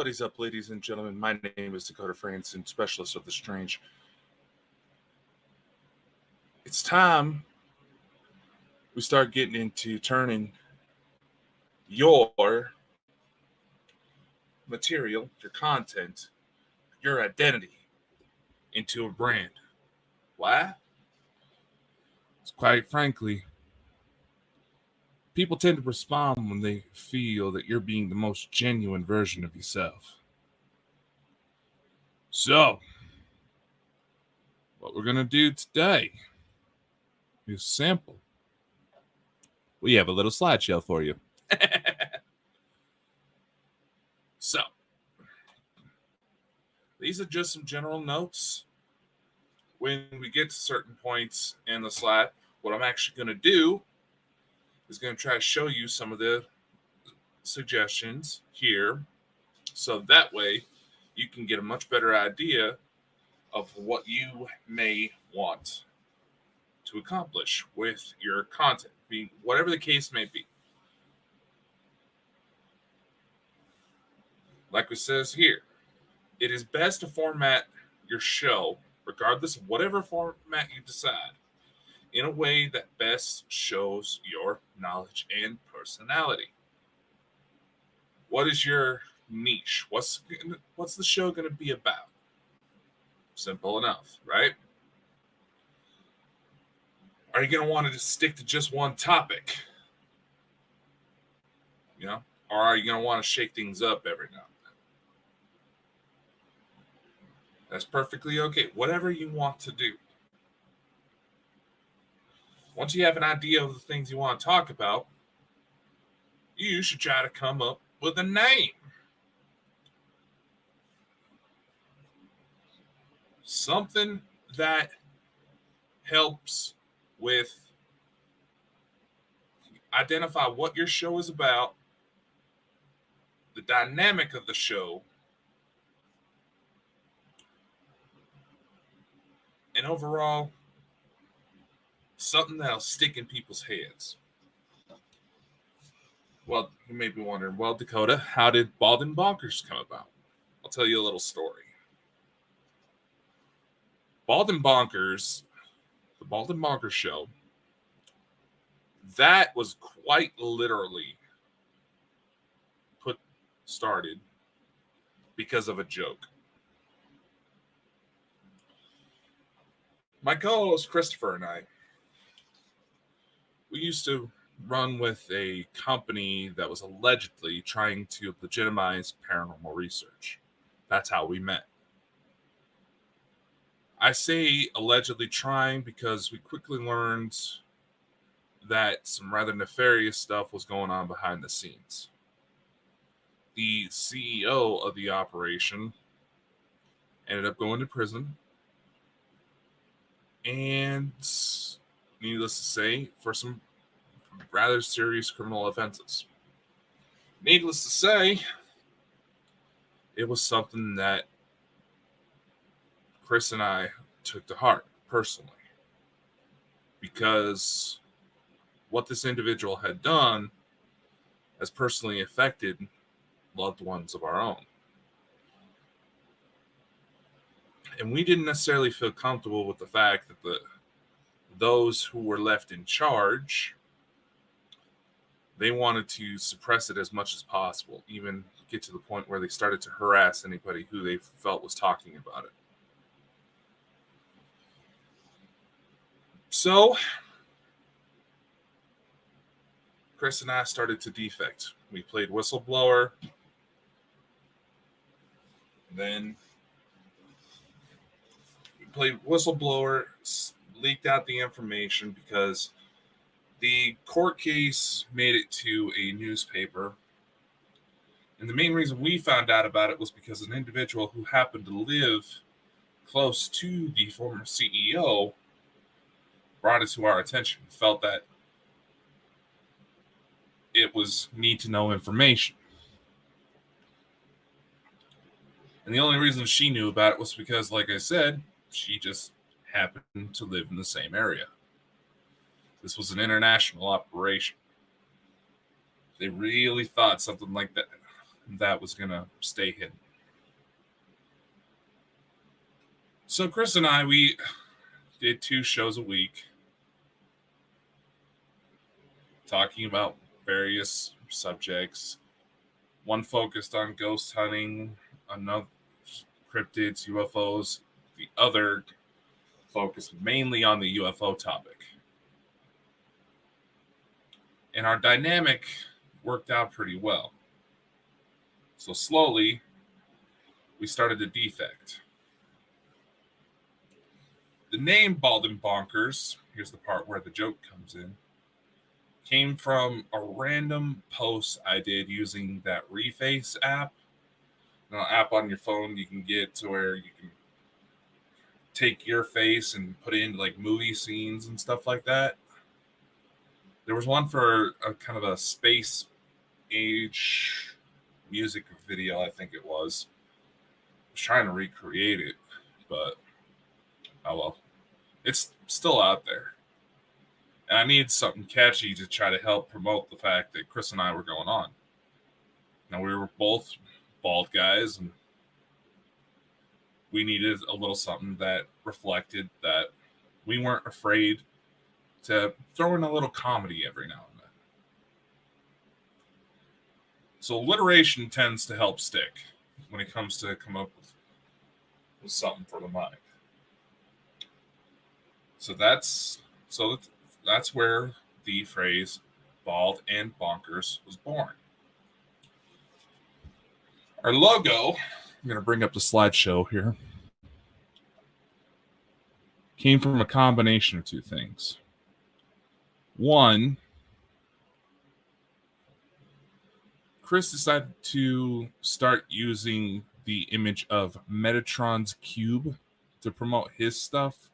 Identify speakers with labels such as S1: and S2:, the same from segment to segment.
S1: What is up, ladies and gentlemen? My name is Dakota Franson, Specialist of the Strange. It's time we start getting into turning your material, your content, your identity into a brand. Why? It's quite frankly, people tend to respond when they feel that you're being the most genuine version of yourself. So, what we're going to do today is simple. We have a little slideshow for you. So, these are just some general notes. When we get to certain points in the slide, what I'm actually going to do is going to try to show you some of the suggestions here. So that way you can get a much better idea of what you may want to accomplish with your content, whatever the case may be. Like it says here, it is best to format your show, regardless of whatever format you decide, in a way that best shows your knowledge and personality. What is your niche? What's the show going to be about? Simple enough, right? Are you going to want to stick to just one topic? Or are you going to want to shake things up every now and then? That's perfectly okay. Whatever you want to do. Once you have an idea of the things you want to talk about, you should try to come up with a name. Something that helps with identify what your show is about, the dynamic of the show, and overall, something that'll stick in people's heads. Well, you may be wondering, well, Dakota, how did Bonkers come about? I'll tell you a little story. The Bald and Bonkers show, that was quite literally started because of a joke. My co-host Christopher and I, we used to run with a company that was allegedly trying to legitimize paranormal research. That's how we met. I say allegedly trying because we quickly learned that some rather nefarious stuff was going on behind the scenes. The CEO of the operation ended up going to prison, and needless to say, for some rather serious criminal offenses. Needless to say, it was something that Chris and I took to heart personally, because what this individual had done has personally affected loved ones of our own. And we didn't necessarily feel comfortable with the fact that those who were left in charge, they wanted to suppress it as much as possible, even get to the point where they started to harass anybody who they felt was talking about it. So, Chris and I started to defect. We played whistleblower. Then we played whistleblower, leaked out the information because the court case made it to a newspaper. And the main reason we found out about it was because an individual who happened to live close to the former CEO brought it to our attention, felt that it was need to know information. And the only reason she knew about it was because, like I said, she just happened to live in the same area. This was an international operation. They really thought something like that that was going to stay hidden. So Chris and I, we did 2 shows a week talking about various subjects. One focused on ghost hunting, another cryptids, UFOs. The other focused mainly on the UFO topic. And our dynamic worked out pretty well. So slowly, we started to defect. The name Bald and Bonkers, here's the part where the joke comes in, came from a random post I did using that Reface app. An app on your phone you can get to where you can take your face and put it into like movie scenes and stuff like that. There was one for a kind of a space age music video, I think it was. I was trying to recreate it, but oh well. It's still out there. And I need something catchy to try to help promote the fact that Chris and I were going on. Now, we were both bald guys, and we needed a little something that reflected that we weren't afraid to throw in a little comedy every now and then. So alliteration tends to help stick when it comes to come up with something for the mind. So that's where the phrase bald and bonkers was born. Our logo, I'm going to bring up the slideshow here, came from a combination of 2 things. One, Chris decided to start using the image of Metatron's cube to promote his stuff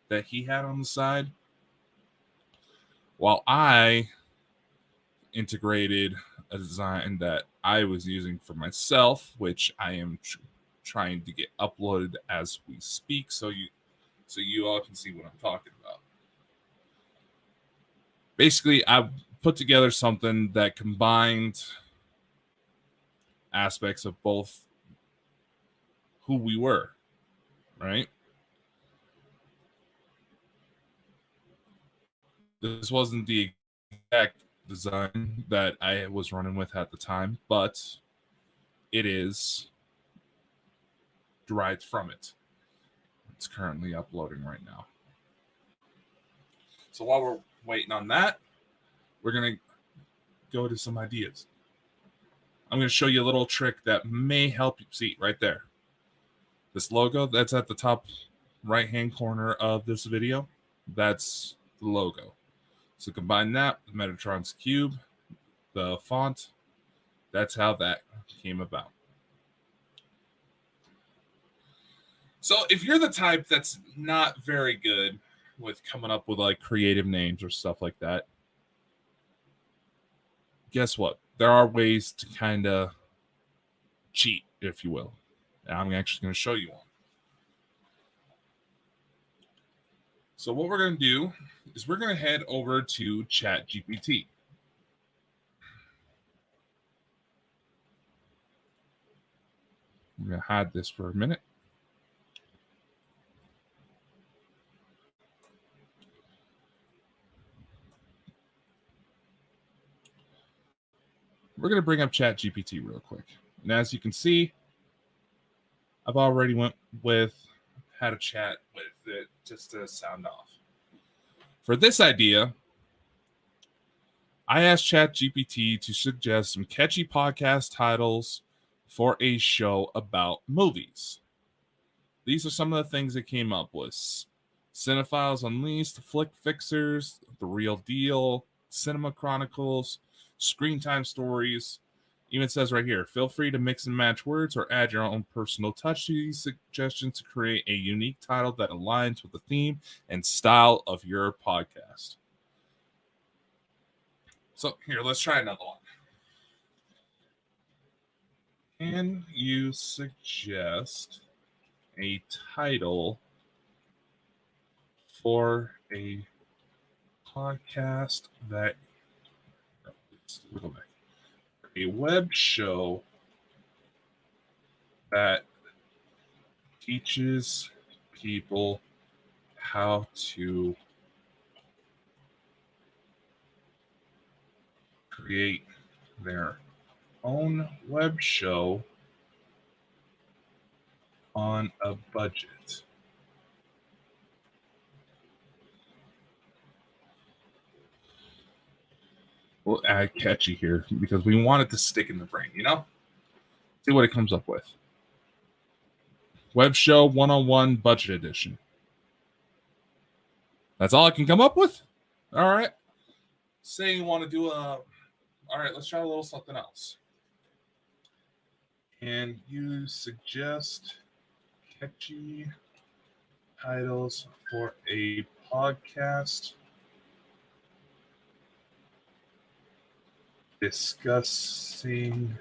S1: that he had on the side, while I integrated a design that I was using for myself, which I am trying to get uploaded as we speak, so you all can see what I'm talking about. Basically, I put together something that combined aspects of both who we were, right? This wasn't the exact design that I was running with at the time, but it is derived from it. It's currently uploading right now. So while we're waiting on that, we're going to go to some ideas. I'm going to show you a little trick that may help you see right there. This logo that's at the top right-hand corner of this video, that's the logo. So combine that with Metatron's cube, the font, that's how that came about. So if you're the type that's not very good with coming up with like creative names or stuff like that, guess what? There are ways to kind of cheat, if you will. And I'm actually going to show you one. So what we're going to do is we're going to head over to ChatGPT. I'm going to hide this for a minute. We're going to bring up ChatGPT real quick. And as you can see, I've already had a chat with it just to sound off. For this idea, I asked ChatGPT to suggest some catchy podcast titles for a show about movies. These are some of the things it came up with. Cinephiles Unleashed, Flick Fixers, The Real Deal, Cinema Chronicles, Screen Time Stories. Even says right here, feel free to mix and match words or add your own personal touch to these suggestions to create a unique title that aligns with the theme and style of your podcast. So here, let's try another one. Can you suggest a title for a podcast that a web show that teaches people how to create their own web show on a budget. We'll add catchy here because we want it to stick in the brain, you know? See what it comes up with. Web Show 101 Budget Edition. That's all I can come up with? All right. Say you want to do all right, let's try a little something else. Can you suggest catchy titles for a podcast discussing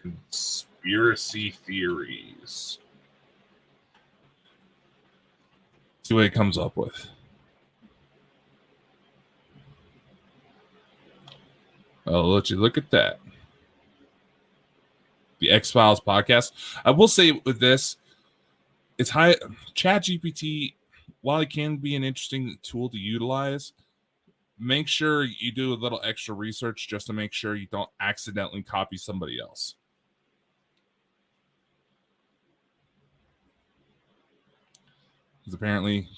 S1: conspiracy theories? See what it comes up with. I'll let you look at that. The X-Files podcast. I will say with this, it's high. ChatGPT, while it can be an interesting tool to utilize, make sure you do a little extra research just to make sure you don't accidentally copy somebody else. Because apparently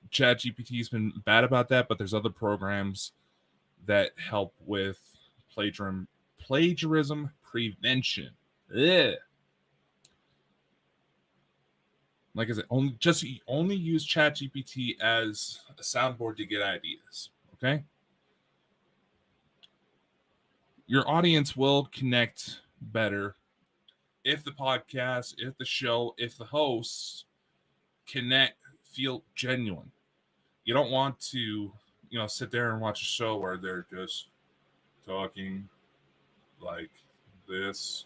S1: ChatGPT has been bad about that, but there's other programs that help with plagiarism prevention. Ugh. Like I said, only use ChatGPT as a soundboard to get ideas. Okay. Your audience will connect better if the podcast, if the show, if the hosts feel genuine. You don't want to, sit there and watch a show where they're just talking like this.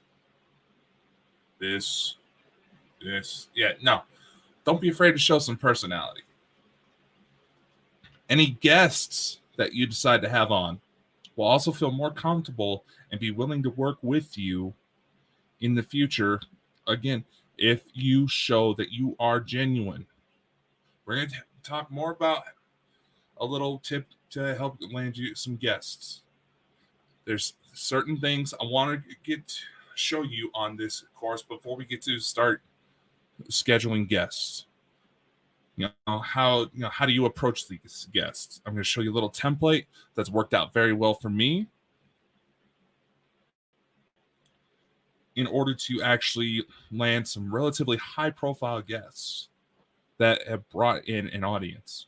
S1: Yeah, no. Don't be afraid to show some personality. Any guests that you decide to have on will also feel more comfortable and be willing to work with you in the future. Again, if you show that you are genuine. We're going to talk more about a little tip to help land you some guests. There's certain things I want to show you on this course before we get to start scheduling guests. How do you approach these guests? I'm going to show you a little template that's worked out very well for me in order to actually land some relatively high profile guests that have brought in an audience.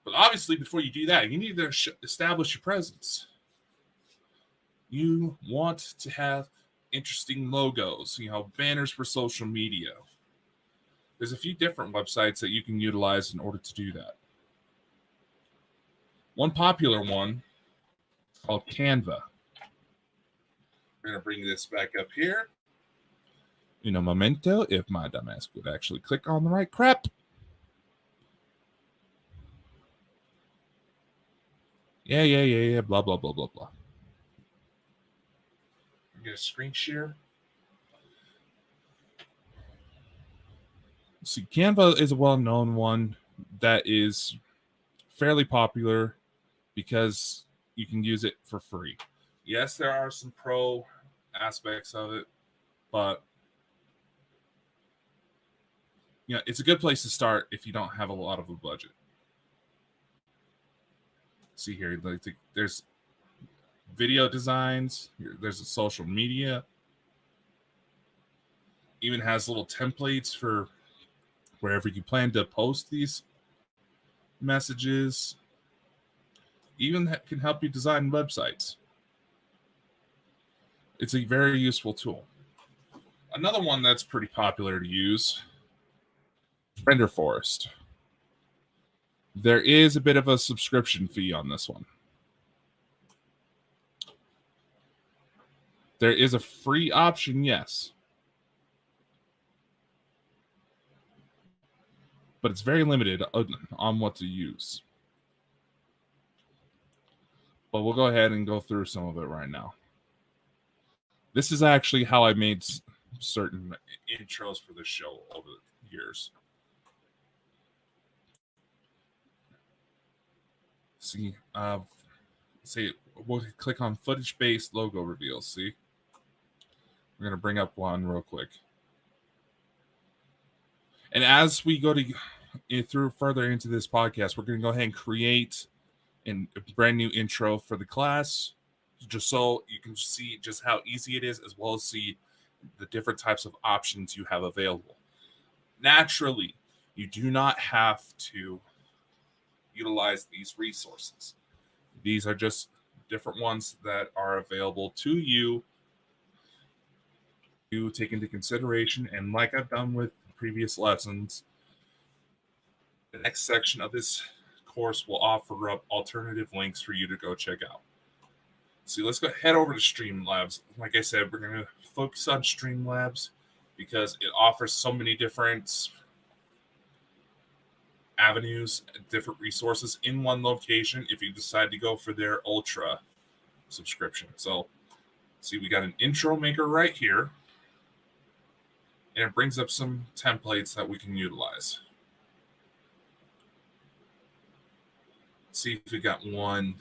S1: But obviously, before you do that, you need to establish your presence. You want to have interesting logos, banners for social media. There's a few different websites that you can utilize in order to do that. One popular one called Canva. We're going to bring this back up here. In a momento, if my dumbass could actually click on the right crap. Yeah, blah, blah, blah, blah, blah. Get a screen share. See, Canva is a well-known one that is fairly popular because you can use it for free. Yes, there are some pro aspects of it, but it's a good place to start if you don't have a lot of a budget. See here, there's video designs. There's a social media. Even has little templates for wherever you plan to post these messages. Even can help you design websites. It's a very useful tool. Another one that's pretty popular to use, Render Forest. There is a bit of a subscription fee on this one. There is a free option, yes. But it's very limited on what to use. But we'll go ahead and go through some of it right now. This is actually how I made certain intros for the show over the years. See, we'll click on footage-based logo reveals. See, we're gonna bring up one real quick, and as we go through further into this podcast, we're gonna go ahead and create a brand new intro for the class, just so you can see just how easy it is, as well as see the different types of options you have available. Naturally, you do not have to utilize these resources. These are just different ones that are available to you to take into consideration. And like I've done with previous lessons, the next section of this course will offer up alternative links for you to go check out. So let's head over to Streamlabs. Like I said, we're going to focus on Streamlabs because it offers so many different avenues, different resources in one location if you decide to go for their Ultra subscription. So see, we got an intro maker right here, and it brings up some templates that we can utilize. Let's see if we got one.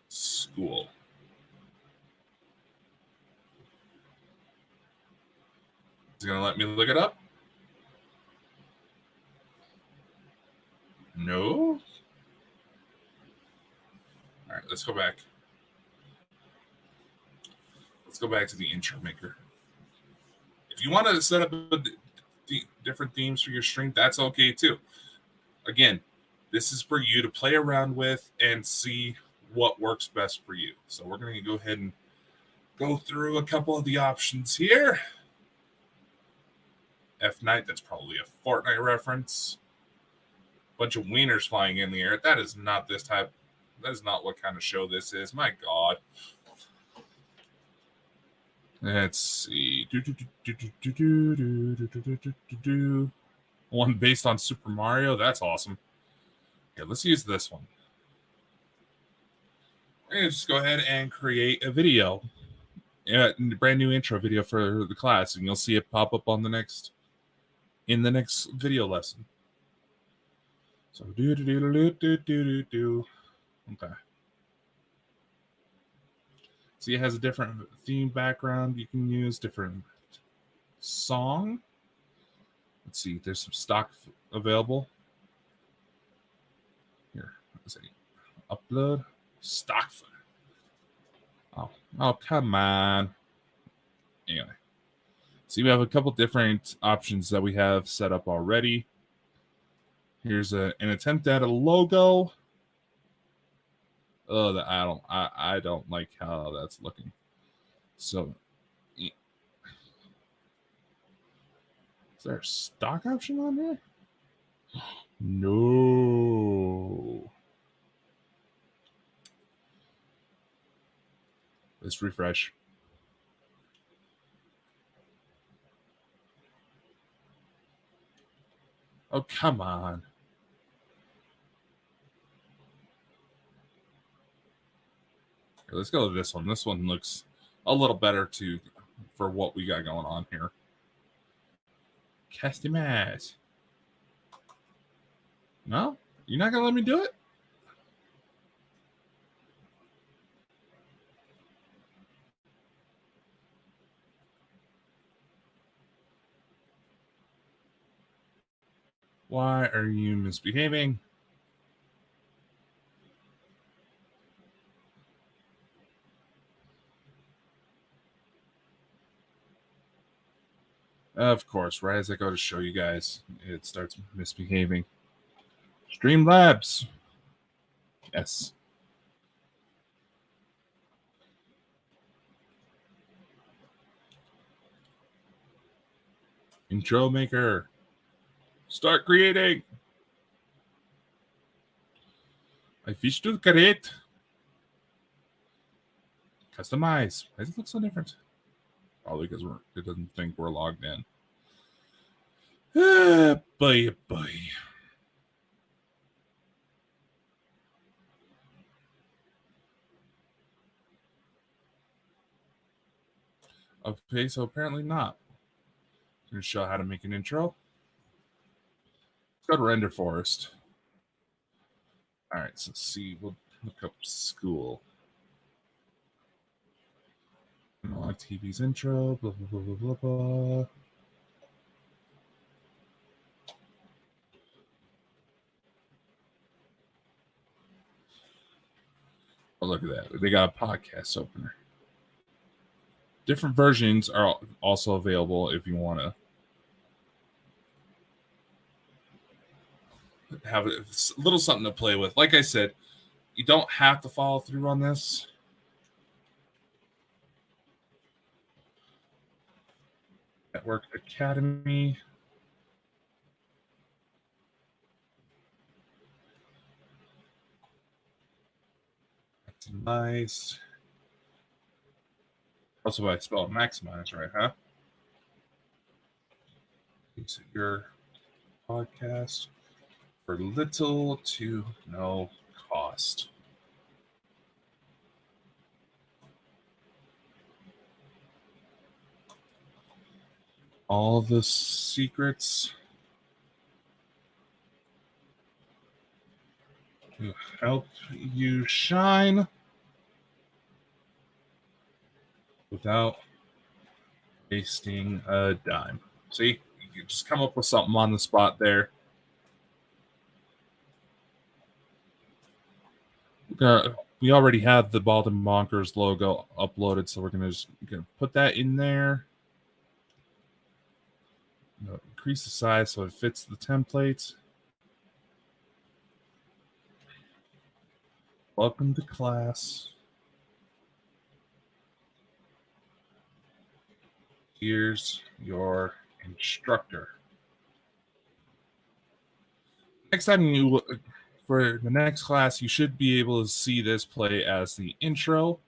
S1: School. Is it going to let me look it up? No. All right, let's go back. Let's go back to the intro maker. If you want to set up different themes for your stream, that's okay too. Again, this is for you to play around with and see what works best for you. So we're going to go ahead and go through a couple of the options here. F-Night, that's probably a Fortnite reference. Bunch of wieners flying in the air. That is not this type. That is not what kind of show this is. My God. Let's see. One based on Super Mario. That's awesome. Okay, let's use this one. We're going to just go ahead and create a video. A brand new intro video for the class. And you'll see it pop up on in the next video lesson. So okay. See, it has a different theme background you can use, different song. Let's see, there's some stock available. Here, let's see. Upload stock. Oh, come on. Anyway. See, we have a couple different options that we have set up already. Here's an attempt at a logo. Oh, I don't like how that's looking. So, is there a stock option on here? No. Let's refresh. Oh, come on. Okay, let's go to this one. This one looks a little better for what we got going on here. Customize. No? You're not going to let me do it? Why are you misbehaving? Of course, right as I go to show you guys, it starts misbehaving. Streamlabs. Yes. Intro maker. Start creating. I fish to create. Customize. Why does it look so different? Probably because it doesn't think we're logged in. Boy. Okay, so apparently not. I'm going to show how to make an intro. Let's go to Render Forest. All right, so let's see. We'll look up school. TV's intro, blah, blah, blah, blah, blah. Oh, look at that. They got a podcast opener. Different versions are also available if you want to have a little something to play with. Like I said, you don't have to follow through on this. Network Academy. That's nice. Also, I spell maximize right, huh? Use your podcast for little to no cost. All the secrets to help you shine without wasting a dime. See, you can just come up with something on the spot there. We already have the Baldwin Bonkers logo uploaded, so we're gonna put that in there. Increase the size so it fits the template. Welcome to class. Here's your instructor. Next time you for the next class, you should be able to see this play as the intro.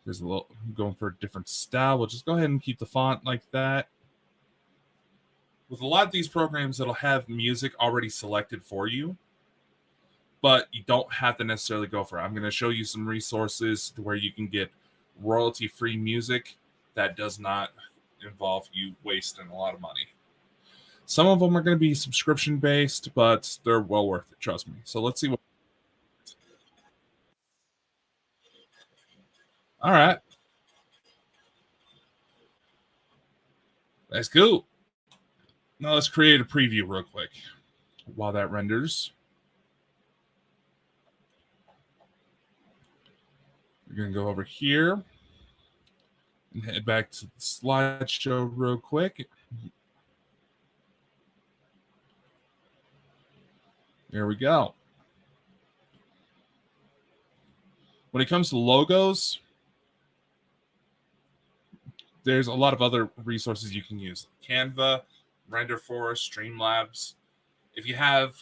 S1: There's a little going for a different style. We'll just go ahead and keep the font like that. With a lot of these programs, it'll have music already selected for you, but you don't have to necessarily go for it. I'm going to show you some resources where you can get royalty-free music that does not involve you wasting a lot of money. Some of them are going to be subscription-based, but they're well worth it, trust me. So let's see what... All right. Let's go. Now let's create a preview real quick while that renders. We're going to go over here and head back to the slideshow real quick. There we go. When it comes to logos, there's a lot of other resources you can use. Canva, Render Forest, Streamlabs. If you have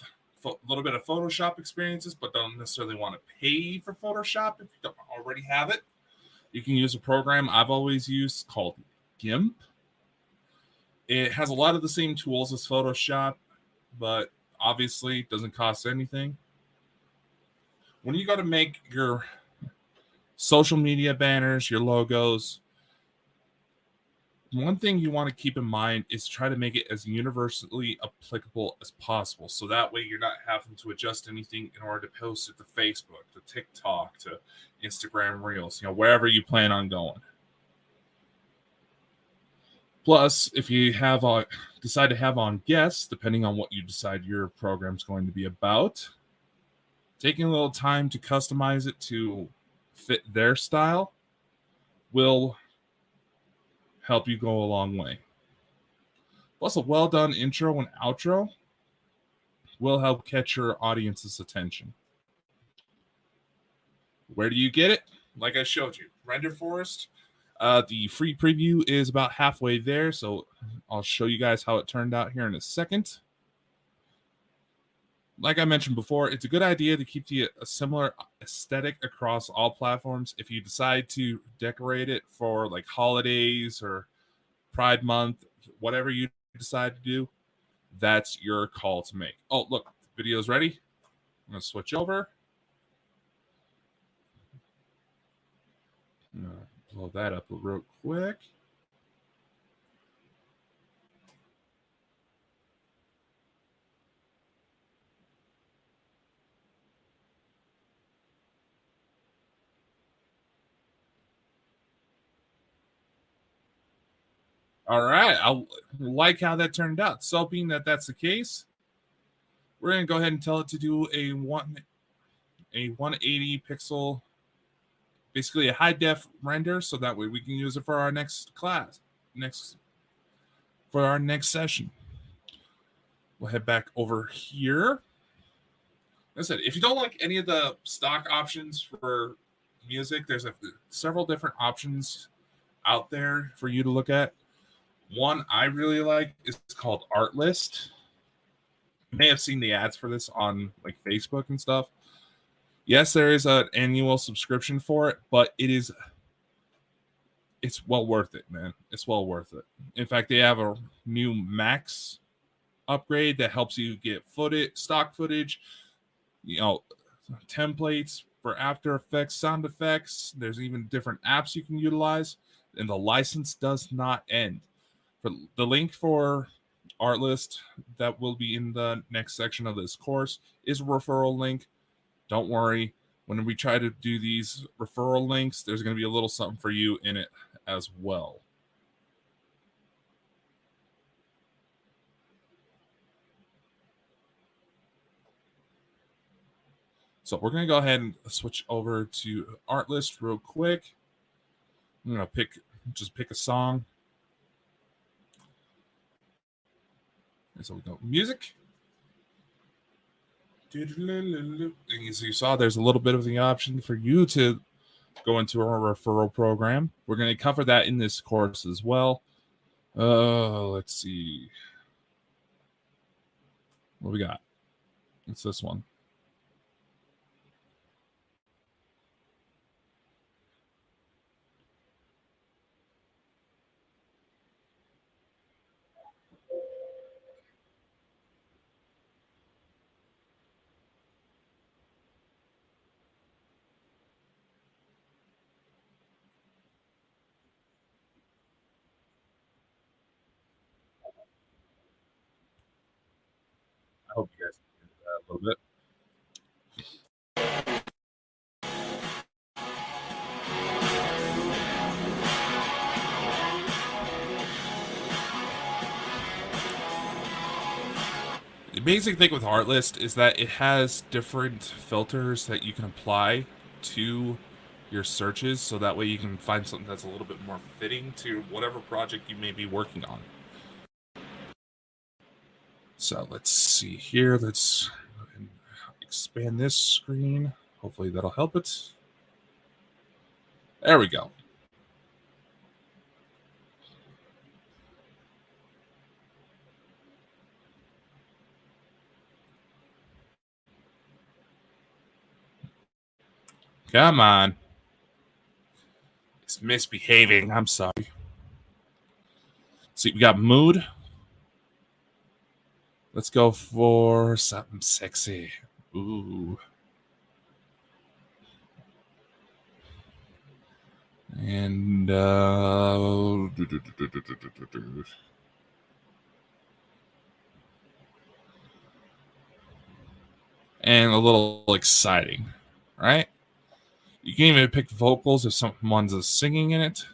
S1: a little bit of Photoshop experiences but don't necessarily want to pay for Photoshop if you don't already have it, you can use a program I've always used called GIMP. It has a lot of the same tools as Photoshop, but obviously it doesn't cost anything. When you go to make your social media banners, your logos, one thing you want to keep in mind is try to make it as universally applicable as possible. So that way you're not having to adjust anything in order to post it to Facebook, to TikTok, to Instagram Reels, wherever you plan on going. Plus, if you decide to have on guests, depending on what you decide your program's going to be about, taking a little time to customize it to fit their style will help you go a long way. Plus, a well-done intro and outro will help catch your audience's attention. Where do you get it? Like I showed you, Render Forest. The free preview is about halfway there, so I'll show you guys how it turned out here in a second. Like I mentioned before, it's a good idea to keep a similar aesthetic across all platforms. If you decide to decorate it for like holidays or Pride Month, whatever you decide to do, that's your call to make. Oh, look, the video's ready. I'm going to switch over. Blow that up real quick. All right. I like how that turned out. So, being that that's the case, we're going to go ahead and tell it to do a 180 pixel, basically a high def render, so that way we can use it for our next class, next for our next session. We'll head back over here. Like I said, if you don't like any of the stock options for music, there's several different options out there for you to look at. One I really like is called Artlist. You may have seen the ads for this on like Facebook and stuff. Yes, there is an annual subscription for it, but it's well worth it, man. It's well worth it. In fact, they have a new Max upgrade that helps you get stock footage, you know, templates for After Effects, sound effects. There's even different apps you can utilize, and the license does not end. For the link for Artlist that will be in the next section of this course is a referral link. Don't worry. When we try to do these referral links, there's going to be a little something for you in it as well. So we're going to go ahead and switch over to Artlist real quick. I'm going to pick a song. And so we go music. And as you saw, there's a little bit of the option for you to go into our referral program. We're going to cover that in this course as well. Let's see. What we got? It's this one. I hope you guys can hear that a little bit. The basic thing with Artlist is that it has different filters that you can apply to your searches, so that way you can find something that's a little bit more fitting to whatever project you may be working on. So let's see here. Let's expand this screen. Hopefully that'll help it. There we go. Come on. It's misbehaving. I'm sorry. See, we got mood. Let's go for something sexy. Ooh. And and a little exciting, right? You can even pick vocals if someone's singing in it.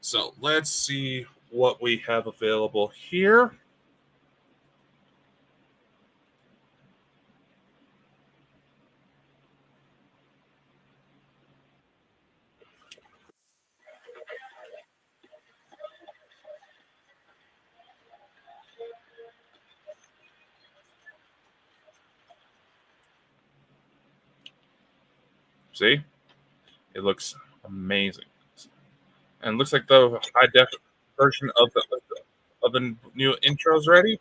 S1: So let's see what we have available here. See? It looks amazing. And it looks like the high def version of the new intro's ready.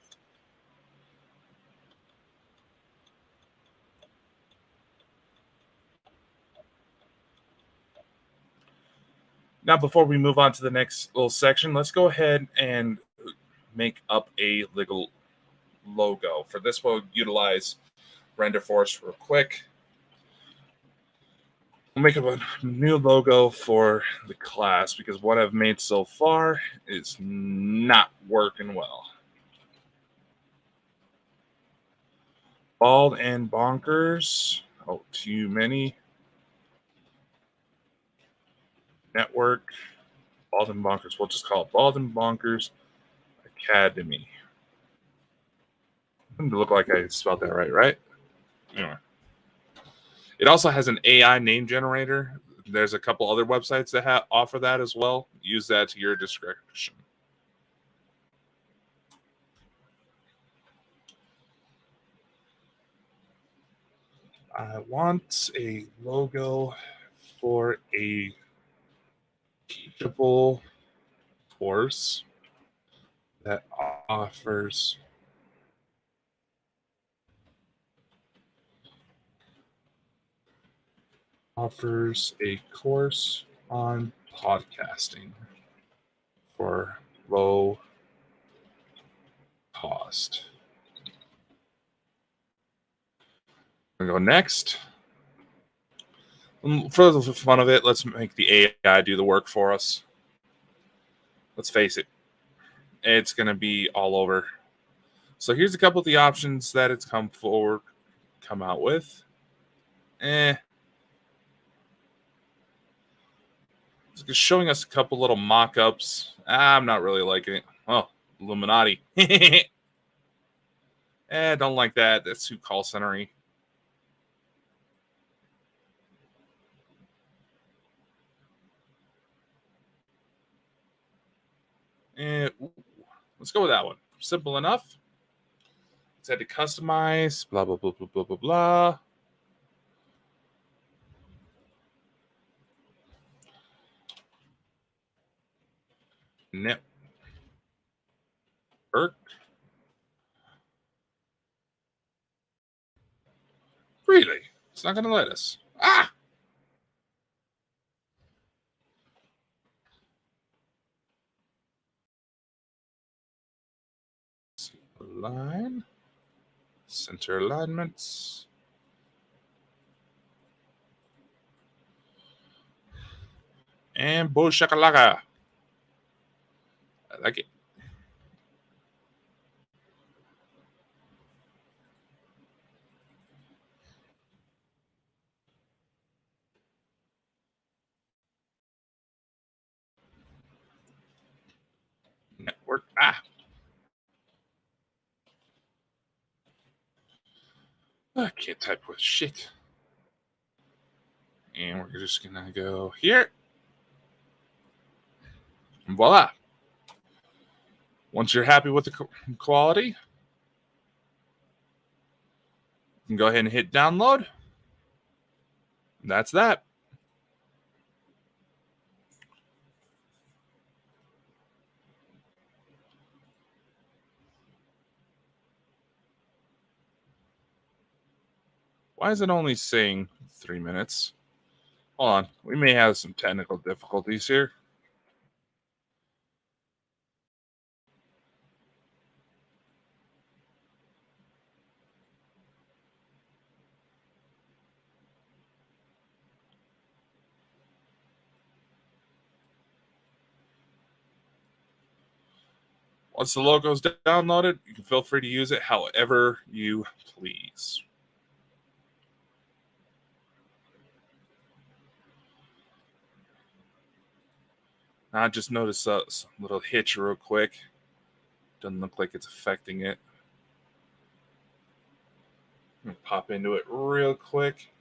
S1: Now, before we move on to the next little section, let's go ahead and make up a little logo. For this, we'll utilize Render Force real quick. We'll make up a new logo for the class because what I've made so far is not working well. Bald and Bonkers. Oh, too many. Network. Bald and Bonkers. We'll just call it Bald and Bonkers Academy. Doesn't look like I spelled that right? Anyway. It also has an AI name generator. There's a couple other websites that offer that as well. Use that to your discretion. I want a logo for a teachable course that offers a course on podcasting for low cost. I'm going to go next. For the fun of it, let's make the AI do the work for us. Let's face it, it's going to be all over. So here's a couple of the options that it's come out with. It's showing us a couple little mock-ups. I'm not really liking it. Oh, Illuminati. Don't like that. That's too call center-y. Let's go with that one. Simple enough. Let's head to customize. Blah, blah, blah, blah, blah, blah, blah. Network. Really? It's not going to let us. Line. Center alignments. And boom shakalaka. I like it. Network. I can't type with shit. And we're just going to go here. And voila. Once you're happy with the quality, you can go ahead and hit download. And that's that. Why is it only saying 3 minutes? Hold on. We may have some technical difficulties here. Once the logo is downloaded, you can feel free to use it however you please. I just noticed a little hitch real quick. Doesn't look like it's affecting it. I'm going to pop into it real quick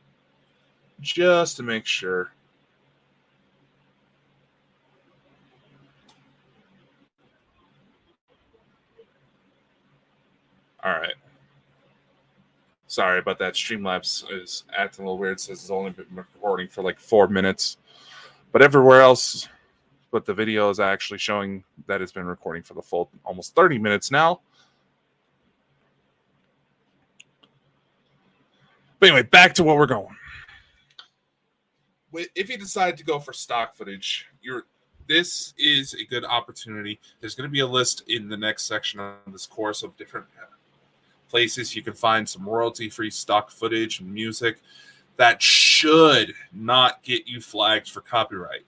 S1: just to make sure. All right. Sorry about that. Streamlabs is acting a little weird. It says it's only been recording for like 4 minutes. But everywhere else, but the video is actually showing that it's been recording for the full almost 30 minutes now. But anyway, back to what we're going. If you decide to go for stock footage, this is a good opportunity. There's going to be a list in the next section of this course of different places you can find some royalty-free stock footage and music that should not get you flagged for copyright.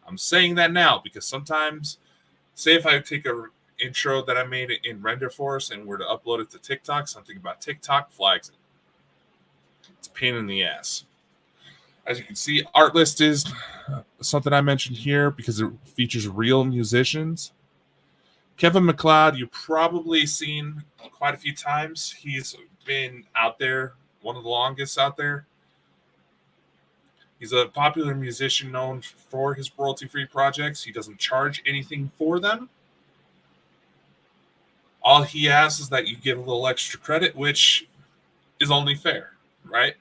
S1: I'm saying that now because sometimes, say if I take a intro that I made in RenderForce and were to upload it to TikTok, something about TikTok flags it. It's a pain in the ass. As you can see, Artlist is something I mentioned here because it features real musicians. Kevin MacLeod, you've probably seen quite a few times. He's been out there, one of the longest out there. He's a popular musician known for his royalty-free projects. He doesn't charge anything for them. All he asks is that you give a little extra credit, which is only fair, right?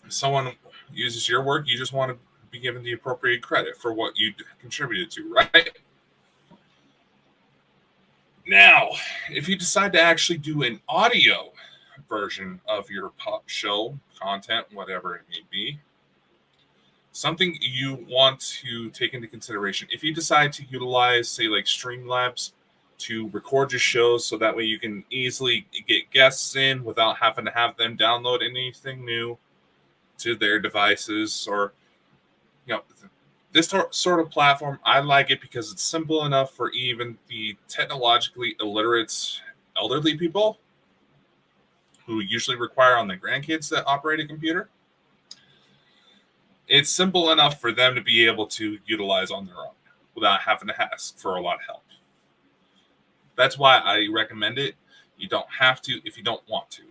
S1: If someone uses your work, you just want to be given the appropriate credit for what you contributed to, right? Now, if you decide to actually do an audio version of your show, content, whatever it may be, something you want to take into consideration, if you decide to utilize, say, like Streamlabs to record your shows so that way you can easily get guests in without having to have them download anything new to their devices, or this sort of platform, I like it because it's simple enough for even the technologically illiterate elderly people who usually require on their grandkids to operate a computer. It's simple enough for them to be able to utilize on their own without having to ask for a lot of help. That's why I recommend it. You don't have to if you don't want to.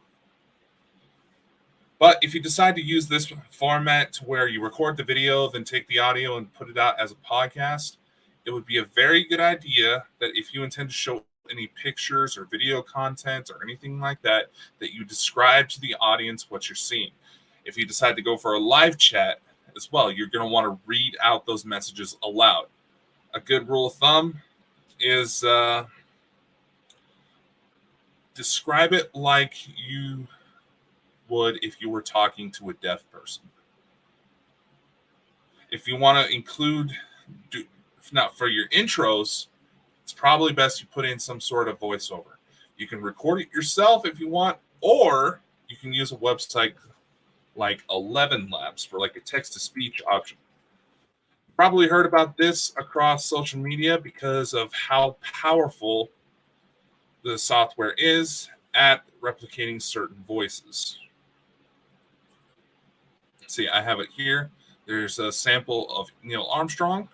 S1: But if you decide to use this format to where you record the video, then take the audio and put it out as a podcast, it would be a very good idea that if you intend to show any pictures or video content or anything like that, that you describe to the audience what you're seeing. If you decide to go for a live chat as well, you're going to want to read out those messages aloud. A good rule of thumb is describe it like you would if you were talking to a deaf person. If you want to include, if not for your intros, it's probably best you put in some sort of voiceover. You can record it yourself if you want, or you can use a website like 11 Labs for like a text-to-speech option. Probably heard about this across social media because of how powerful the software is at replicating certain voices. See, I have it here. There's a sample of Neil Armstrong.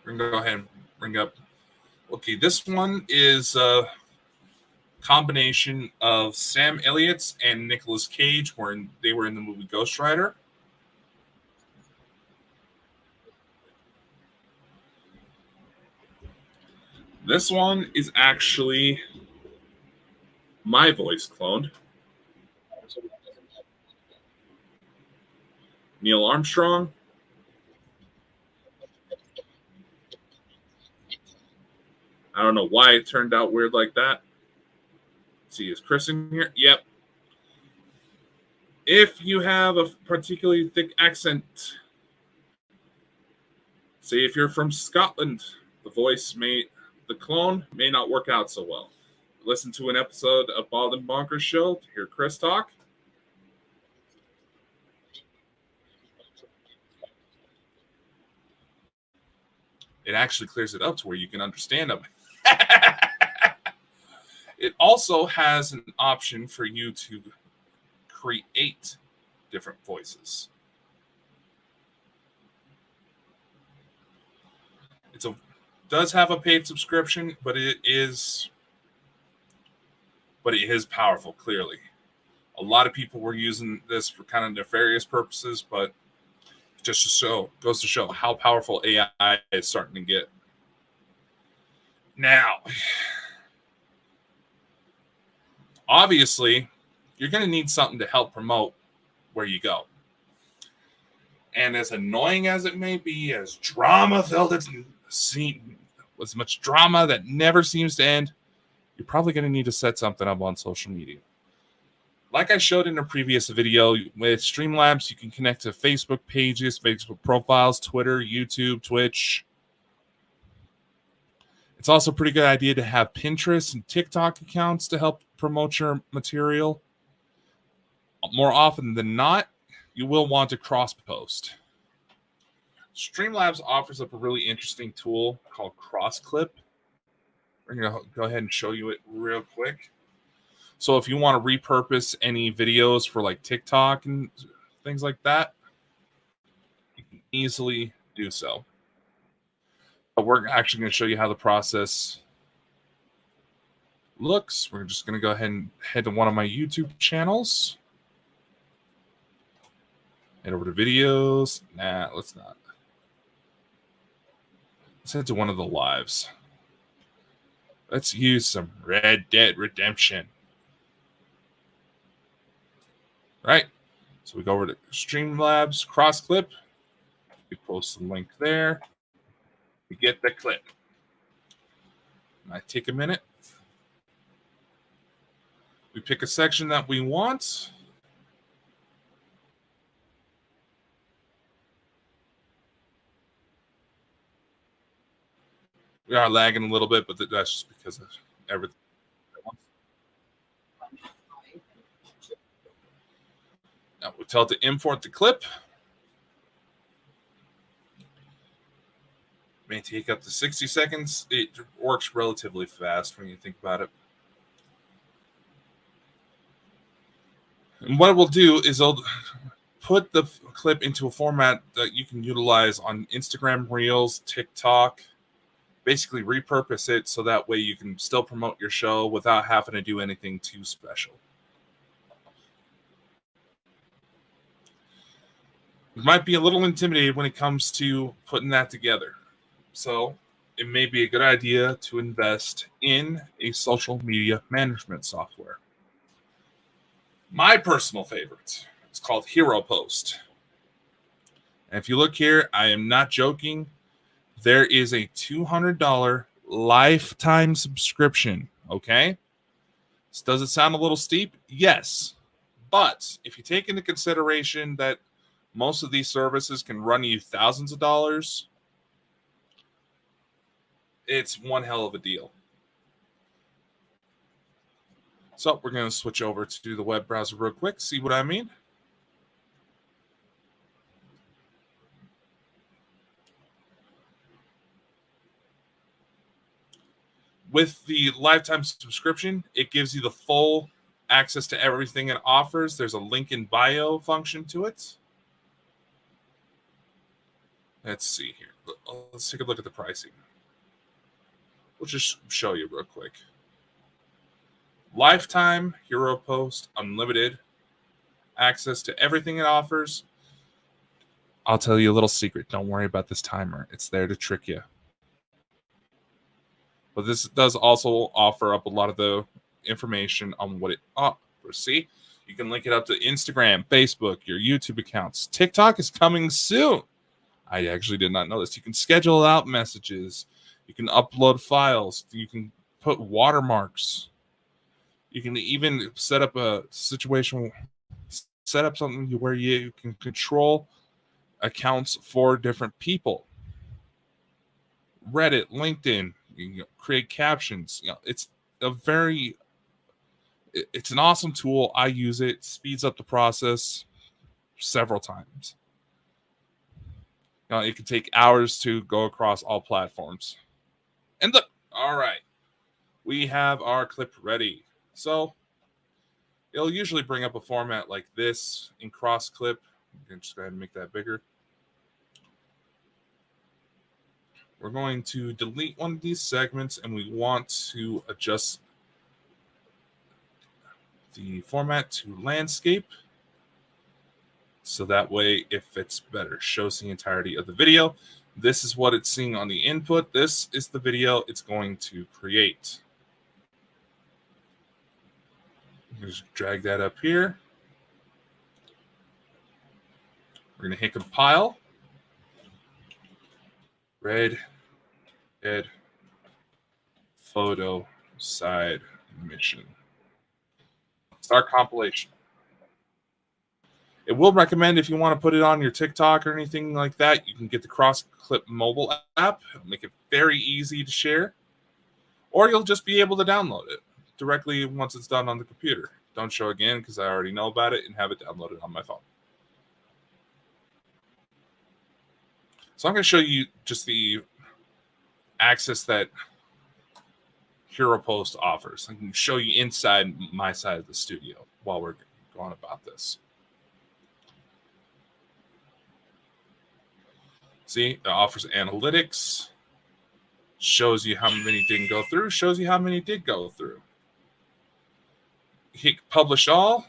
S1: We're going to go ahead and bring up. Okay, this one is a combination of Sam Elliott's and Nicolas Cage when they were in the movie Ghost Rider. This one is actually my voice cloned. Neil Armstrong. I don't know why it turned out weird like that. Let's see, is Chris in here? Yep. If you have a particularly thick accent, say if you're from Scotland, the clone may not work out so well. Listen to an episode of Bald and Bonkers show to hear Chris talk. It actually clears it up to where you can understand them. It also has an option for you to create different voices. Does have a paid subscription, but it is powerful, clearly. A lot of people were using this for kind of nefarious purposes, but just goes to show how powerful AI is starting to get. Now, obviously, you're going to need something to help promote where you go. And as annoying as it may be, as drama-filled as much drama that never seems to end, you're probably going to need to set something up on social media. Like I showed in a previous video, with Streamlabs, you can connect to Facebook pages, Facebook profiles, Twitter, YouTube, Twitch. It's also a pretty good idea to have Pinterest and TikTok accounts to help promote your material. More often than not, you will want to cross-post. Streamlabs offers up a really interesting tool called CrossClip. We're going to go ahead and show you it real quick. So if you want to repurpose any videos for like TikTok and things like that, you can easily do so. But we're actually going to show you how the process looks. We're just going to go ahead and head to one of my YouTube channels. Head over to videos. Nah, let's not. Let's head to one of the lives. Let's use some Red Dead Redemption. Right. So we go over to Streamlabs, cross clip. We post the link there. We get the clip. Might take a minute. We pick a section that we want. We are lagging a little bit, but that's just because of everything. Now we tell it to import the clip. May take up to 60 seconds. It works relatively fast when you think about it. And what it will do is it'll put the clip into a format that you can utilize on Instagram Reels, TikTok, basically repurpose it so that way you can still promote your show without having to do anything too special. It might be a little intimidated when it comes to putting that together. So it may be a good idea to invest in a social media management software. My personal favorite is called Hero Post. And if you look here, I am not joking. There is a $200 lifetime subscription. Okay. Does it sound a little steep? Yes. But if you take into consideration that most of these services can run you thousands of dollars, it's one hell of a deal. So we're going to switch over to the web browser real quick, see what I mean. With the lifetime subscription, it gives you the full access to everything it offers. There's a link in bio function to it. Let's see here. Let's take a look at the pricing. We'll just show you real quick. Lifetime Hero Post Unlimited. Access to everything it offers. I'll tell you a little secret. Don't worry about this timer. It's there to trick you. But this does also offer up a lot of the information on what it offers. See, you can link it up to Instagram, Facebook, your YouTube accounts. TikTok is coming soon. I actually did not know this. You can schedule out messages. You can upload files. You can put watermarks. You can even set up a situation, set up something where you can control accounts for different people. Reddit, LinkedIn, you create captions. It's it's an awesome tool. I use it. Speeds up the process several times. It can take hours to go across all platforms. And look, all right, we have our clip ready. So it'll usually bring up a format like this in cross clip. You can just go ahead and make that bigger. We're going to delete one of these segments, and we want to adjust the format to landscape. So that way it fits better, shows the entirety of the video. This is what it's seeing on the input. This is the video it's going to create. Just drag that up here. We're going to hit compile. Red Dead photo side mission. Start compilation. It will recommend if you want to put it on your TikTok or anything like that, you can get the Cross Clip mobile app. It'll make it very easy to share. Or you'll just be able to download it directly once it's done on the computer. Don't show again because I already know about it and have it downloaded on my phone. So I'm going to show you just the access that Hero Post offers. I can show you inside my side of the studio while we're going about this. See, it offers analytics, shows you how many didn't go through, shows you how many did go through. Hit publish all.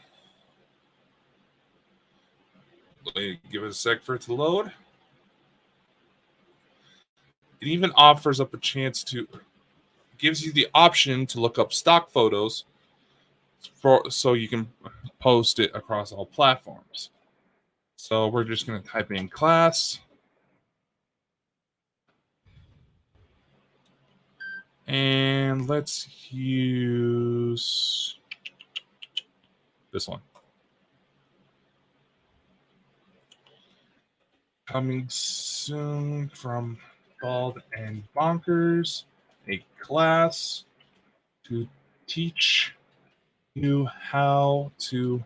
S1: Give it a sec for it to load. It even offers up a chance to, gives you the option to look up stock photos so you can post it across all platforms. So we're just going to type in class. And let's use this one. Coming soon from Bald and Bonkers, a class to teach you how to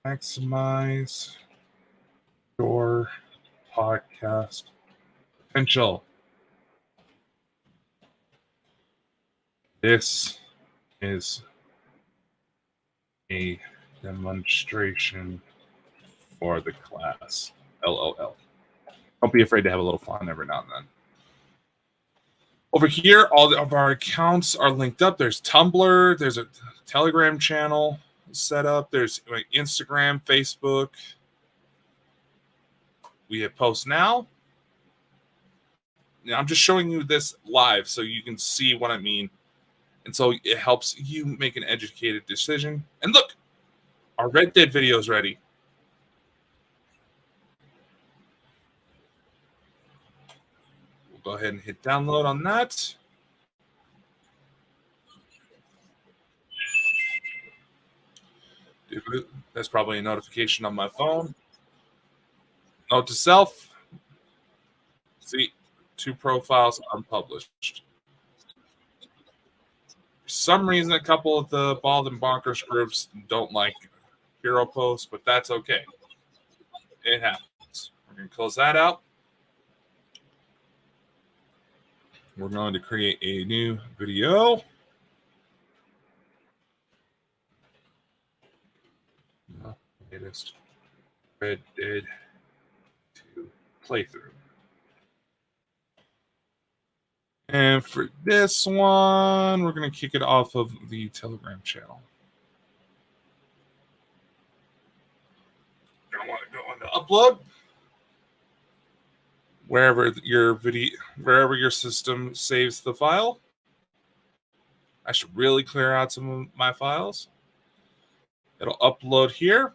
S1: maximize your podcast potential. This is a demonstration for the class. LOL. Don't be afraid to have a little fun every now and then. Over here, all of our accounts are linked up. There's Tumblr. There's a Telegram channel set up. There's Instagram, Facebook. We have Post Now. Now, I'm just showing you this live so you can see what I mean. And so it helps you make an educated decision. And look, our Red Dead video is ready. We'll go ahead and hit download on that. That's probably a notification on my phone. Note to self. See, 2 profiles unpublished. For some reason, a couple of the Bald and Bonkers groups don't like Hero Posts, but that's okay. It happens. We're going to close that out. We're going to create a new video. Latest Red Dead 2 playthrough. And for this one, we're going to kick it off of the Telegram channel. You're going to want to go into upload. Wherever your system saves the file. I should really clear out some of my files. It'll upload here.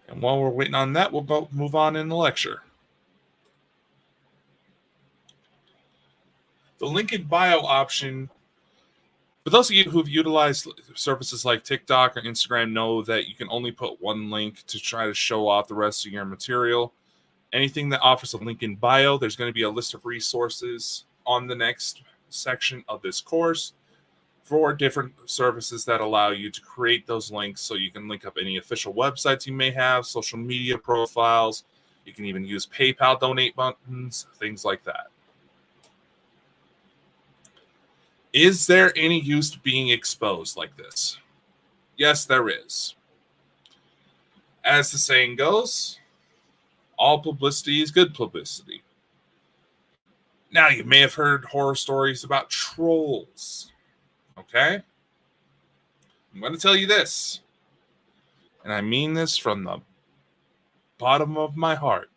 S1: And while we're waiting on that, we'll move on in the lecture. The link in bio option, for those of you who've utilized services like TikTok or Instagram, know that you can only put one link to try to show off the rest of your material. Anything that offers a link in bio, there's going to be a list of resources on the next section of this course for different services that allow you to create those links so you can link up any official websites you may have, social media profiles. You can even use PayPal donate buttons, things like that. Is there any use to being exposed like this? Yes, there is. As the saying goes, all publicity is good publicity. Now, you may have heard horror stories about trolls. Okay? I'm going to tell you this, and I mean this from the bottom of my heart.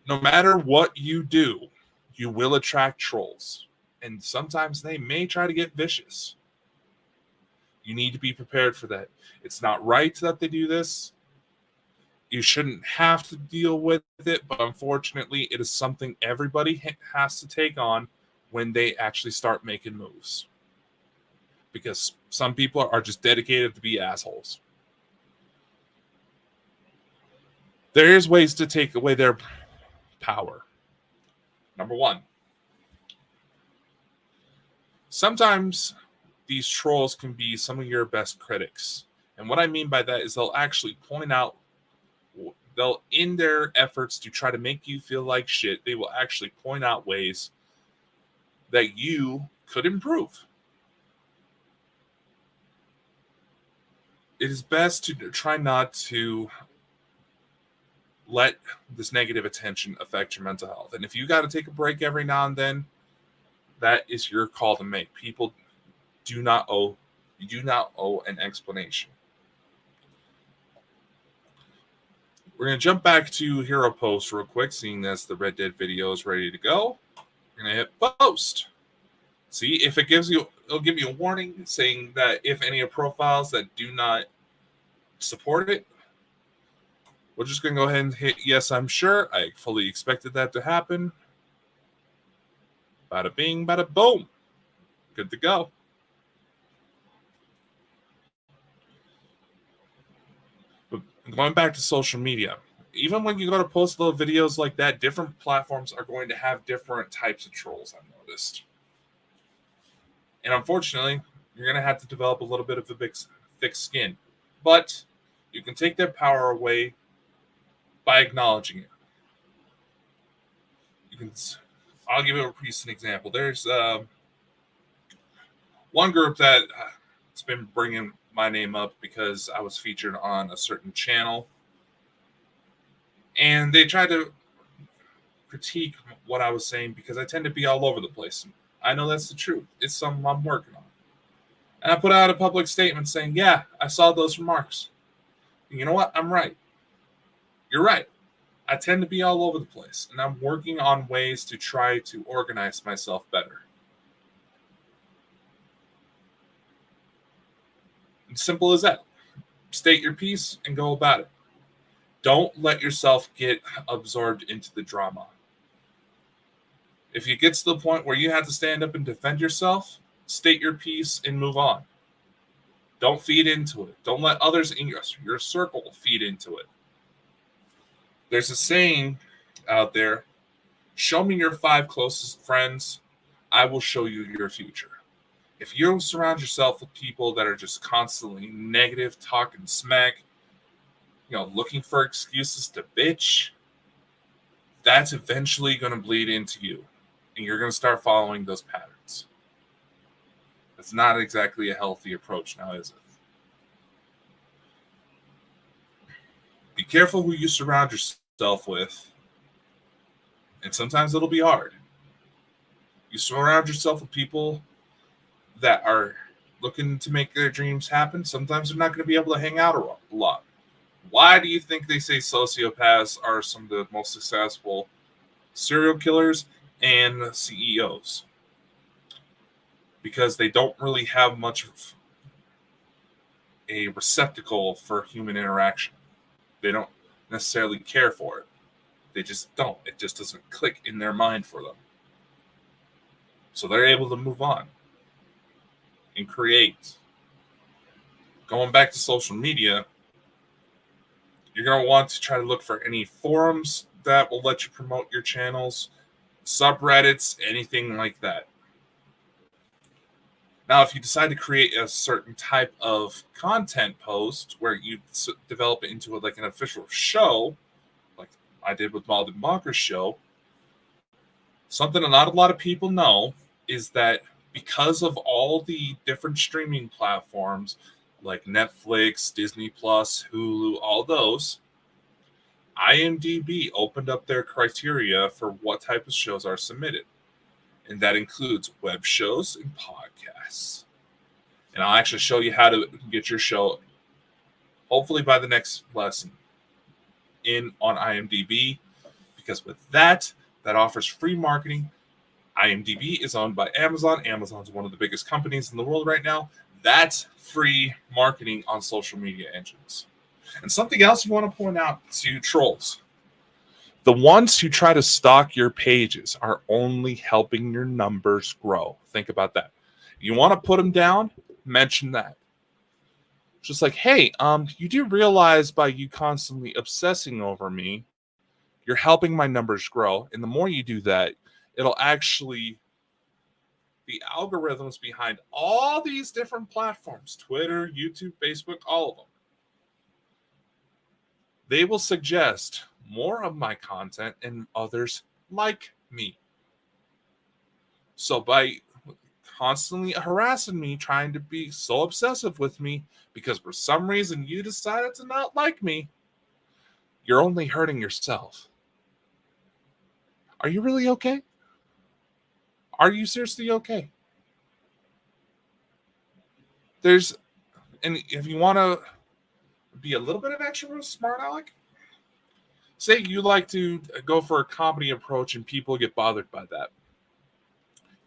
S1: No matter what you do, you will attract trolls. And sometimes they may try to get vicious. You need to be prepared for that. It's not right that they do this. You shouldn't have to deal with it, but unfortunately, it is something everybody has to take on when they actually start making moves. Because some people are just dedicated to be assholes. There is ways to take away their power. Number one, sometimes these trolls can be some of your best critics. And what I mean by that is they'll actually point out they'll, in their efforts to try to make you feel like shit, they will actually point out ways that you could improve. It is best to try not to let this negative attention affect your mental health. And if you got to take a break every now and then, that is your call to make. People do not owe an explanation. We're going to jump back to Hero Post real quick, seeing as the Red Dead video is ready to go. We're going to hit post. See if it'll give you a warning saying that if any of profiles that do not support it, we're just going to go ahead and hit yes, I'm sure. I fully expected that to happen. Bada bing, bada boom. Good to go. But going back to social media, even when you go to post little videos like that, different platforms are going to have different types of trolls, I've noticed. And unfortunately, you're going to have to develop a little bit of a thick skin. But you can take their power away by acknowledging it. I'll give you a recent example. There's one group that has been bringing my name up because I was featured on a certain channel. And they tried to critique what I was saying because I tend to be all over the place. I know that's the truth. It's something I'm working on. And I put out a public statement saying, yeah, I saw those remarks. And you know what? I'm right. You're right. I tend to be all over the place. And I'm working on ways to try to organize myself better. It's simple as that. State your piece and go about it. Don't let yourself get absorbed into the drama. If it gets to the point where you have to stand up and defend yourself, state your piece and move on. Don't feed into it. Don't let others in your circle feed into it. There's a saying out there, show me your 5 closest friends, I will show you your future. If you surround yourself with people that are just constantly negative, talking smack, looking for excuses to bitch, that's eventually going to bleed into you. And you're going to start following those patterns. That's not exactly a healthy approach now, is it? Be careful who you surround yourself with. And sometimes it'll be hard. You surround yourself with people that are looking to make their dreams happen. Sometimes they're not going to be able to hang out a lot. Why do you think they say sociopaths are some of the most successful serial killers and CEOs? Because they don't really have much of a receptacle for human interaction. They don't necessarily care for it. They just don't. It just doesn't click in their mind for them. So they're able to move on and create. Going back to social media, you're going to want to try to look for any forums that will let you promote your channels, subreddits, anything like that. Now, if you decide to create a certain type of content post where you develop it into an official show, like I did with my Bonkers show, something not a lot of people know is that because of all the different streaming platforms like Netflix, Disney Plus, Hulu, all those, IMDb opened up their criteria for what type of shows are submitted. And that includes web shows and podcasts. And I'll actually show you how to get your show, hopefully by the next lesson, on IMDb. Because with that offers free marketing. IMDb is owned by Amazon. Amazon's one of the biggest companies in the world right now. That's free marketing on social media engines. And something else you want to point out to trolls. The ones who try to stalk your pages are only helping your numbers grow. Think about that. You want to put them down? Mention that. Just like, hey, you do realize by you constantly obsessing over me, you're helping my numbers grow. And the more you do that, it'll actually, the algorithms behind all these different platforms, Twitter, YouTube, Facebook, all of them, they will suggest more of my content and others like me. So by constantly harassing me, trying to be so obsessive with me because for some reason you decided to not like me, you're only hurting yourself. Are you really okay? Are you seriously okay? And if you want to be a little bit of extra smart aleck, say you like to go for a comedy approach and people get bothered by that.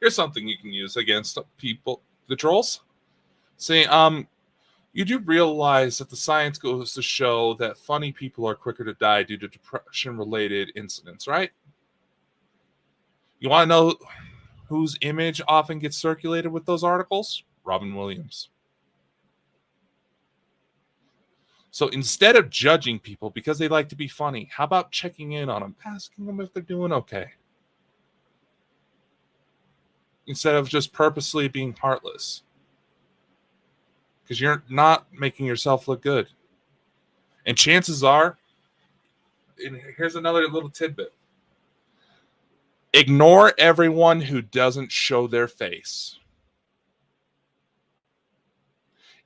S1: Here's something you can use against people, the trolls. Say, you do realize that the science goes to show that funny people are quicker to die due to depression-related incidents, right? You want to know whose image often gets circulated with those articles? Robin Williams. So instead of judging people because they like to be funny, how about checking in on them, asking them if they're doing okay? Instead of just purposely being heartless. Because you're not making yourself look good. And chances are, and here's another little tidbit. Ignore everyone who doesn't show their face.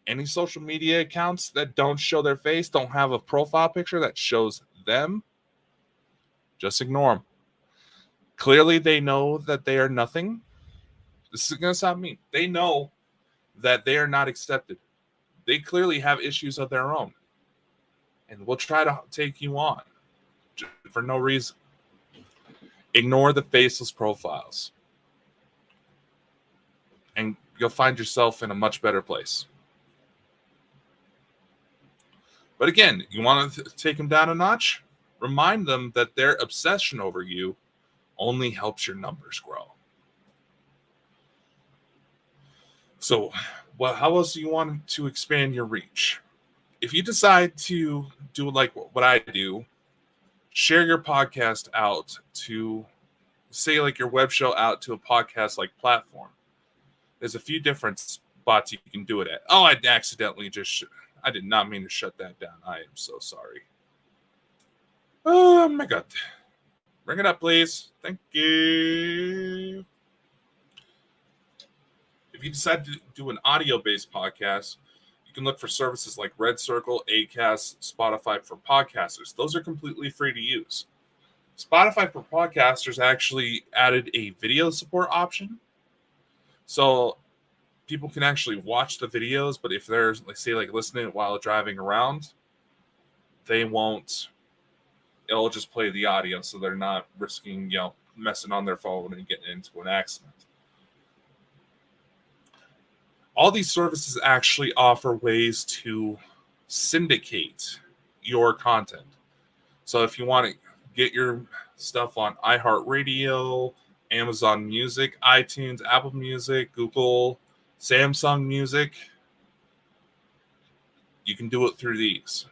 S1: Any social media accounts that don't show their face, don't have a profile picture that shows them, just ignore them. Clearly, they know that they are nothing. This is going to sound mean. They know that they are not accepted. They clearly have issues of their own. And will try to take you on for no reason. Ignore the faceless profiles. And you'll find yourself in a much better place. But again, you want to take them down a notch? Remind them that their obsession over you only helps your numbers grow. So, how else do you want to expand your reach? If you decide to do like what I do, share your podcast out to, say, like your web show out to a podcast like platform. There's a few different spots you can do it at. Oh, I accidentally I did not mean to shut that down. I am so sorry. Oh my God. Bring it up, please. Thank you. If you decide to do an audio-based podcast, you can look for services like Red Circle, Acast, Spotify for podcasters. Those are completely free to use. Spotify for podcasters actually added a video support option. So people can actually watch the videos, but if they're, like listening while driving around, they won't. It'll just play the audio, so they're not risking, messing on their phone and getting into an accident. All these services actually offer ways to syndicate your content. So if you want to get your stuff on iHeartRadio, Amazon Music, iTunes, Apple Music, Google, Samsung Music, you can do it through these.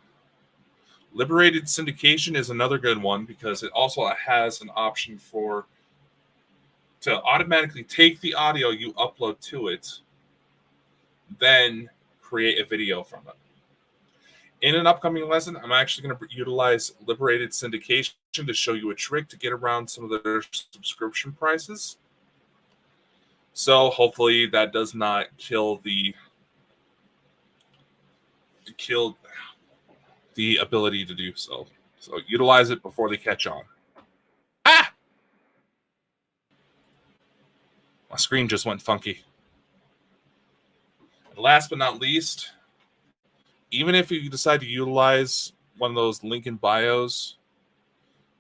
S1: Liberated syndication is another good one because it also has an option to automatically take the audio you upload to it, then create a video from it. In an upcoming lesson, I'm actually going to utilize liberated syndication to show you a trick to get around some of their subscription prices. So hopefully that does not kill the ability to do so. So utilize it before they catch on. Ah! My screen just went funky. And last but not least, even if you decide to utilize one of those link in bios,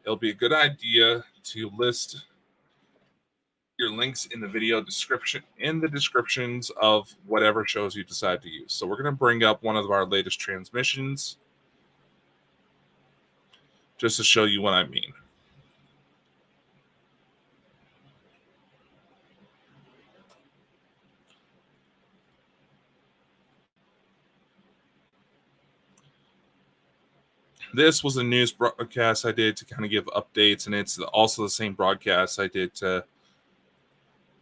S1: it'll be a good idea to list your links in the video description, in the descriptions of whatever shows you decide to use. So we're going to bring up one of our latest transmissions just to show you what I mean. This was a news broadcast I did to kind of give updates, and it's also the same broadcast I did to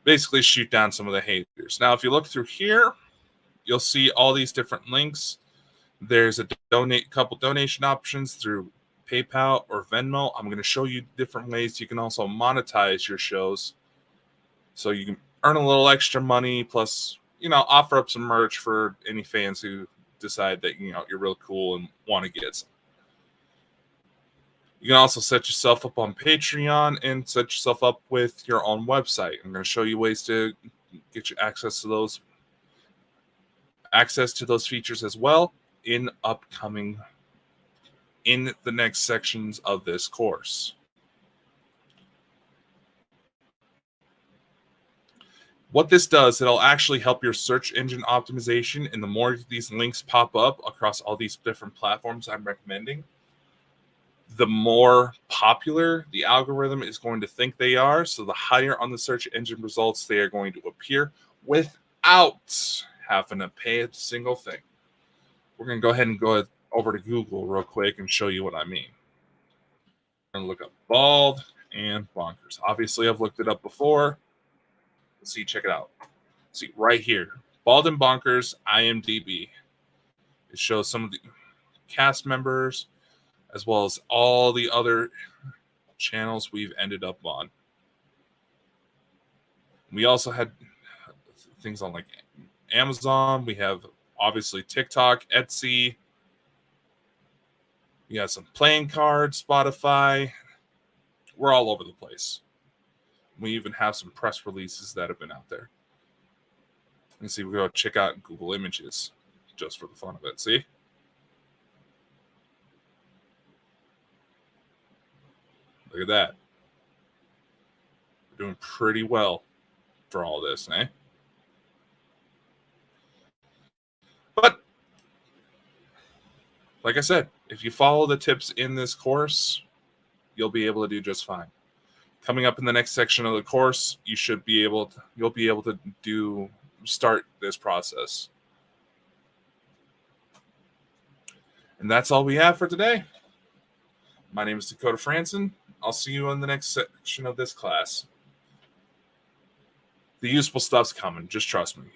S1: basically shoot down some of the haters. Now, if you look through here, you'll see all these different links. There's a couple donation options through PayPal or Venmo. I'm going to show you different ways you can also monetize your shows, so you can earn a little extra money, plus offer up some merch for any fans who decide that you're real cool and want to get some. You can also set yourself up on Patreon and set yourself up with your own website. I'm going to show you ways to get you access to those features as well in the next sections of this course. What this does, it'll actually help your search engine optimization, and the more these links pop up across all these different platforms I'm recommending, the more popular the algorithm is going to think they are. So the higher on the search engine results they are going to appear without having to pay a single thing. We're going to go ahead and go over to Google real quick and show you what I mean. I'm going to look up bald and bonkers. Obviously, I've looked it up before. Let's see, check it out. See, right here, bald and bonkers, IMDb. It shows some of the cast members as well as all the other channels we've ended up on. We also had things on like Amazon. We have obviously TikTok, Etsy. We got some playing cards, Spotify. We're all over the place. We even have some press releases that have been out there. You can see, we go check out Google Images just for the fun of it. See? Look at that. We're doing pretty well for all this, eh? But, like I said, if you follow the tips in this course, you'll be able to do just fine. Coming up in the next section of the course, you'll be able to start this process. And that's all we have for today. My name is Dakota Franson. I'll see you in the next section of this class. The useful stuff's coming. Just trust me.